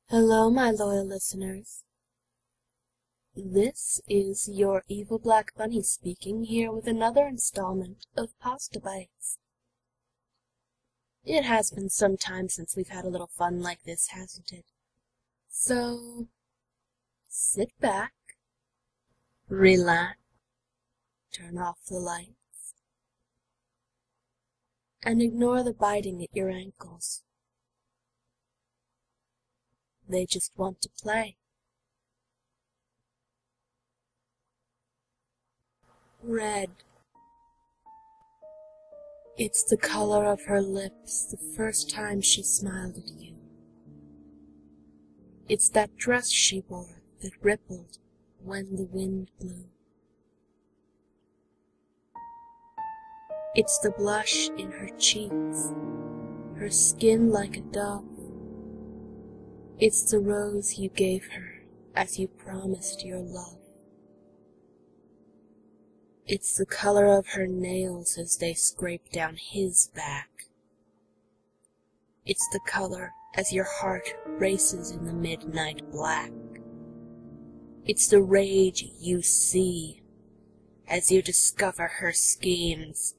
Hello, my loyal listeners. This is your evil black bunny speaking here with another installment of Pasta Bites. It has been some time since we've had a little fun like this, hasn't it? So, sit back, relax, turn off the lights, and ignore the biting at your ankles. They just want to play. Red. It's the color of her lips the first time she smiled at you. It's that dress she wore that rippled when the wind blew. It's the blush in her cheeks, her skin like a dove. It's the rose you gave her as you promised your love. It's the color of her nails as they scrape down his back. It's the color as your heart races in the midnight black. It's the rage you see as you discover her schemes.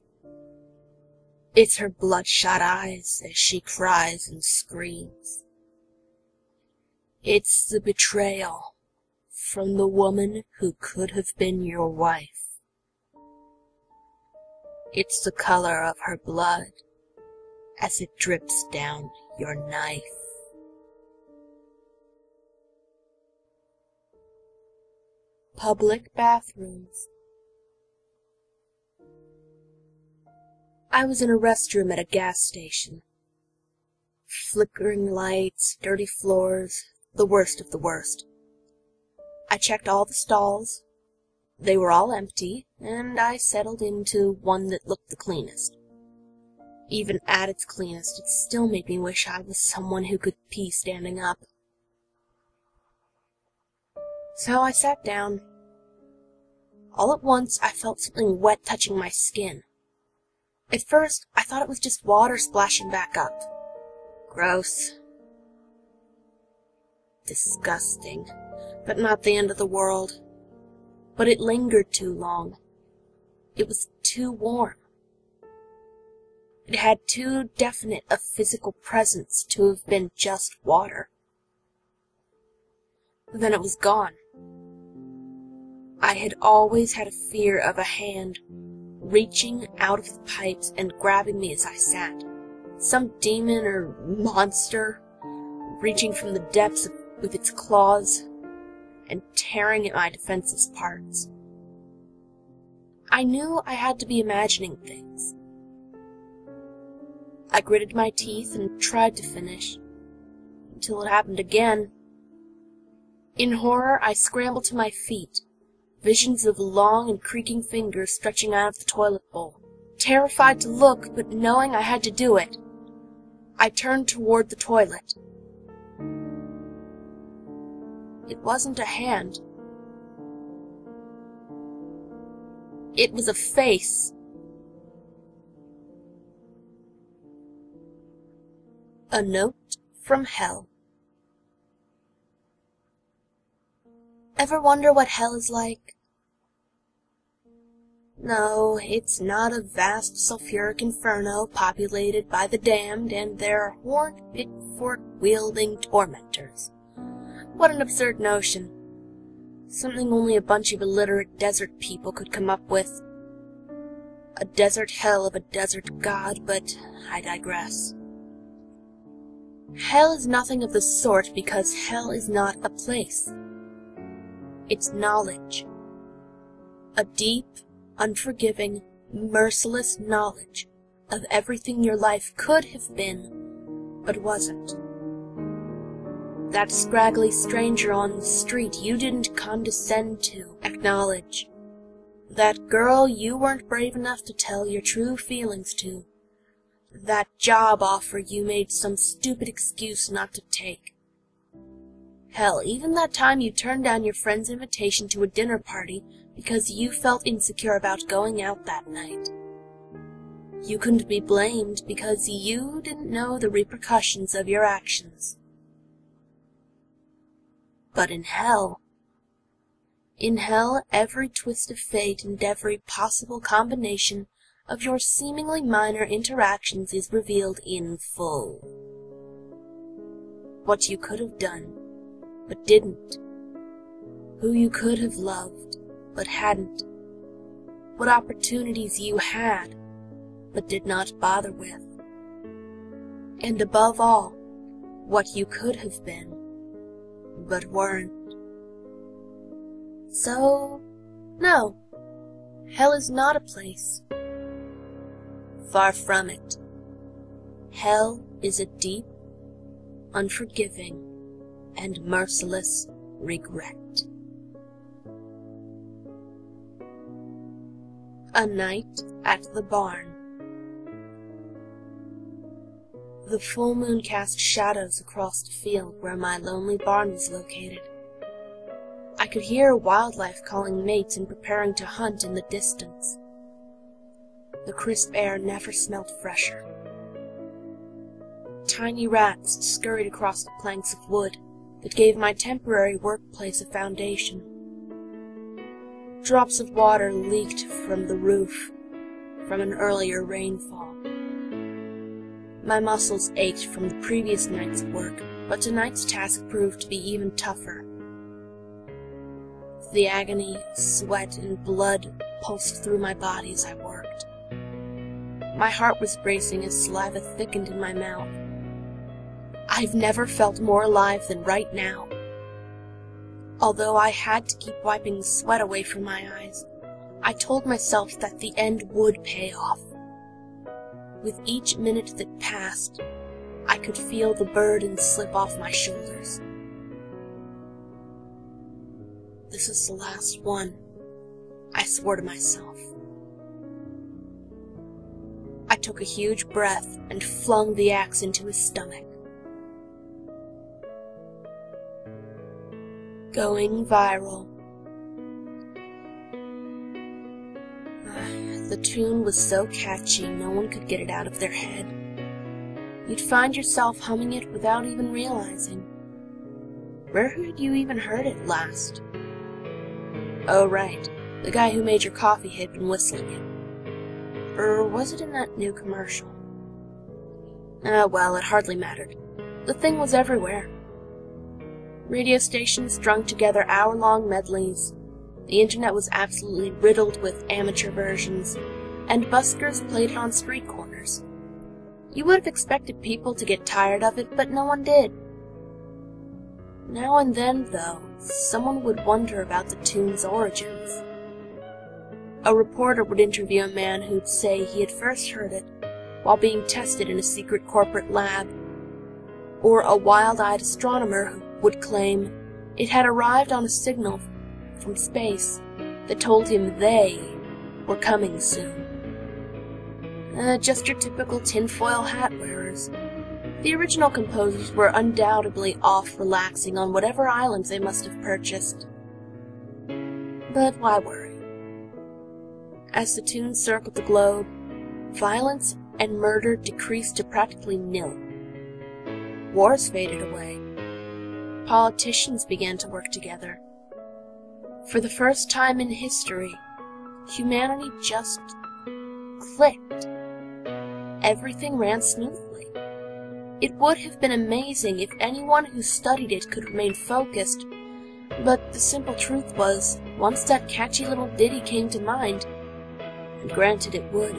It's her bloodshot eyes as she cries and screams. It's the betrayal from the woman who could have been your wife. It's the color of her blood as it drips down your knife. Public bathrooms. I was in a restroom at a gas station. Flickering lights, dirty floors, the worst of the worst. I checked all the stalls. They were all empty, and I settled into one that looked the cleanest. Even at its cleanest, it still made me wish I was someone who could pee standing up. So I sat down. All at once, I felt something wet touching my skin. At first, I thought it was just water splashing back up. Gross. Disgusting, but not the end of the world. But it lingered too long. It was too warm. It had too definite a physical presence to have been just water. Then it was gone. I had always had a fear of a hand reaching out of the pipes and grabbing me as I sat. Some demon or monster reaching from the depths with its claws and tearing at my defenseless parts. I knew I had to be imagining things. I gritted my teeth and tried to finish, until it happened again. In horror, I scrambled to my feet, visions of long and creaking fingers stretching out of the toilet bowl. Terrified to look, but knowing I had to do it, I turned toward the toilet. It wasn't a hand. It was a face. A note from hell. Ever wonder what hell is like? No, it's not a vast sulfuric inferno populated by the damned and their horned pitchfork-wielding tormentors. What an absurd notion. Something only a bunch of illiterate desert people could come up with. A desert hell of a desert god, but I digress. Hell is nothing of the sort because hell is not a place. It's knowledge. A deep, unforgiving, merciless knowledge of everything your life could have been, but wasn't. That scraggly stranger on the street you didn't condescend to acknowledge. That girl you weren't brave enough to tell your true feelings to. That job offer you made some stupid excuse not to take. Hell, even that time you turned down your friend's invitation to a dinner party because you felt insecure about going out that night. You couldn't be blamed because you didn't know the repercussions of your actions. But in hell, every twist of fate and every possible combination of your seemingly minor interactions is revealed in full. What you could have done, but didn't. Who you could have loved, but hadn't. What opportunities you had, but did not bother with. And above all, what you could have been, but weren't. So, no, hell is not a place. Far from it. Hell is a deep, unforgiving, and merciless regret. A night at the barn. The full moon cast shadows across the field where my lonely barn was located. I could hear wildlife calling mates and preparing to hunt in the distance. The crisp air never smelled fresher. Tiny rats scurried across the planks of wood that gave my temporary workplace a foundation. Drops of water leaked from the roof from an earlier rainfall. My muscles ached from the previous night's work, but tonight's task proved to be even tougher. The agony, sweat, and blood pulsed through my body as I worked. My heart was racing as saliva thickened in my mouth. I've never felt more alive than right now. Although I had to keep wiping the sweat away from my eyes, I told myself that the end would pay off. With each minute that passed, I could feel the burden slip off my shoulders. This is the last one, I swore to myself. I took a huge breath and flung the axe into his stomach. Going viral. The tune was so catchy, no one could get it out of their head. You'd find yourself humming it without even realizing. Where had you even heard it last? Oh, right, the guy who made your coffee had been whistling it. Or was it in that new commercial? Well, it hardly mattered. The thing was everywhere. Radio stations strung together hour-long medleys. The internet was absolutely riddled with amateur versions, and buskers played it on street corners. You would have expected people to get tired of it, but no one did. Now and then, though, someone would wonder about the tune's origins. A reporter would interview a man who'd say he had first heard it while being tested in a secret corporate lab, or a wild-eyed astronomer who would claim it had arrived on a signal from space that told him they were coming soon. Just your typical tinfoil hat wearers. The original composers were undoubtedly off relaxing on whatever islands they must have purchased. But why worry? As the tune circled the globe, violence and murder decreased to practically nil. Wars faded away. Politicians began to work together. For the first time in history, humanity just clicked. Everything ran smoothly. It would have been amazing if anyone who studied it could remain focused, but the simple truth was, once that catchy little ditty came to mind, and granted it would,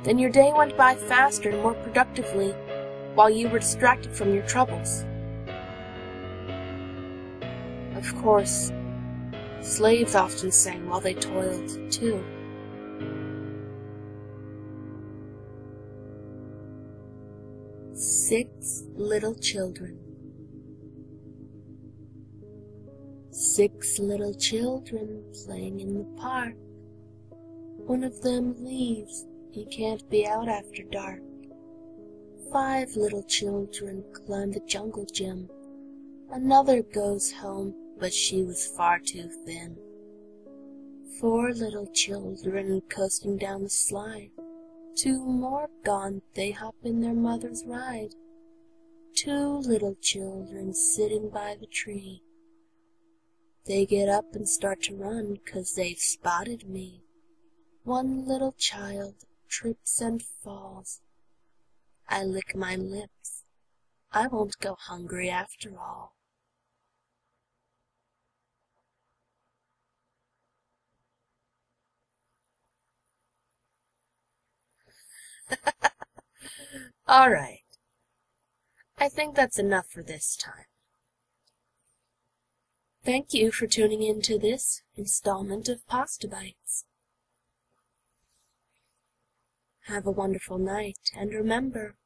then your day went by faster and more productively while you were distracted from your troubles. Of course, slaves often sang while they toiled, too. Six little children. 6 little children playing in the park. One of them leaves, he can't be out after dark. 5 little children climb the jungle gym. Another goes home, but she was far too thin. 4 little children coasting down the slide. 2 more gaunt, they hop in their mother's ride. 2 little children sitting by the tree. They get up and start to run, 'cause they've spotted me. 1 little child trips and falls. I lick my lips. I won't go hungry after all. All right. I think that's enough for this time. Thank you for tuning in to this installment of Pasta Bites. Have a wonderful night, and remember,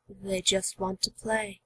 they just want to play.